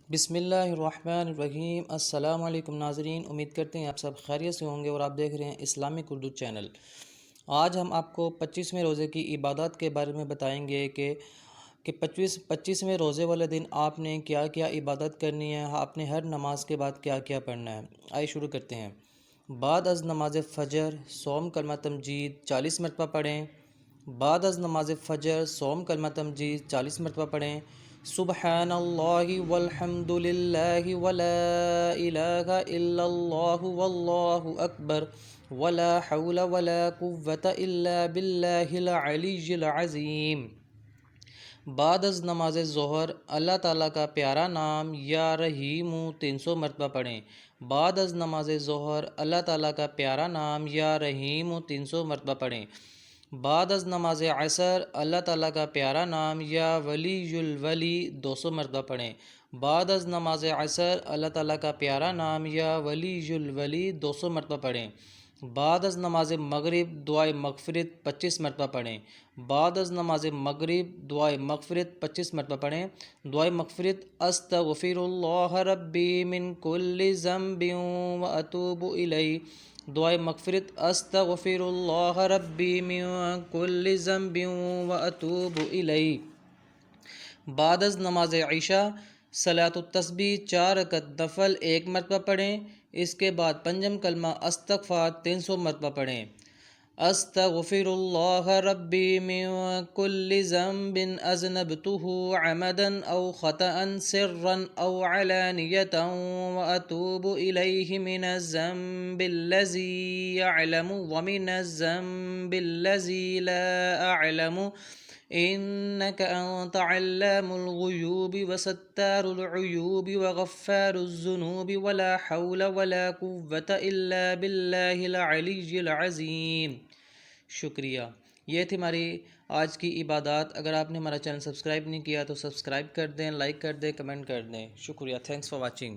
بسم اللہ الرحمن الرحیم۔ السلام علیکم ناظرین، امید کرتے ہیں آپ سب خیریت سے ہوں گے اور آپ دیکھ رہے ہیں اسلامک اردو چینل۔ آج ہم آپ کو 25ویں روزے کی عبادات کے بارے میں بتائیں گے کہ 25ویں روزے والے دن آپ نے کیا کیا عبادت کرنی ہے، آپ نے ہر نماز کے بعد کیا کیا پڑھنا ہے۔ آئیے شروع کرتے ہیں۔ بعد از نماز فجر سوم کلمہ تمجید 40 مرتبہ پڑھیں۔ بعد از نماز فجر سوم کلمہ تمجید 40 مرتبہ پڑھیں۔ سبحان اللہ والحمد للہ ولا الہ الا اللہ واللہ اکبر ولا حول ولا قوة الا باللہ العلی العظیم۔ بعد از نماز ظہر اللہ تعالیٰ کا پیارا نام یا رحیم 300 مرتبہ پڑھیں۔ بعد از نماز ظہر اللہ تعالیٰ کا پیارا نام یا رحیم 300 مرتبہ پڑھیں۔ بعد از نماز عصر اللہ تعالیٰ کا پیارا نام یا ولی الولی 200 مرتبہ پڑھیں۔ بعد از نماز عصر اللہ تعالیٰ کا پیارا نام یا ولی الولی 200 مرتبہ پڑھیں۔ بعد از نماز مغرب دعائے مغفرت 25 مرتبہ پڑھیں۔ بعد از نماز مغرب دعائے مغفرت 25 مرتبہ پڑھیں۔ دعائے مغفرت: استغفر اللہ ربی من کل ذنب واتوب الیہ۔ دعائے مغفرت: استغفر اللہ ربی من کل ذنب واتوب الیہ۔ بعد از نماز عشاء صلاۃ التسبیح 4 رکعت نفل 1 مرتبہ پڑھیں۔ اس کے بعد پنجم کلمہ استغفار 300 مرتبہ پڑھیں۔ استغفر اللہ ربی من کل ذنب اذنبتہ عمدا او خطأ سرا او علانیۃ واتوب الیہ من الذنب الذی یعلم ومن الذنب الذی لا اعلم انک انت علام الغیوب وستار العیوب وغفار الذنوب ولا حول ولا قوة الا باللہ العلی العظیم۔ شکریہ۔ یہ تھی ہماری آج کی عبادات۔ اگر آپ نے ہمارا چینل سبسکرائب نہیں کیا تو سبسکرائب کر دیں، لائک کر دیں، کمنٹ کر دیں۔ شکریہ۔ Thanks for watching.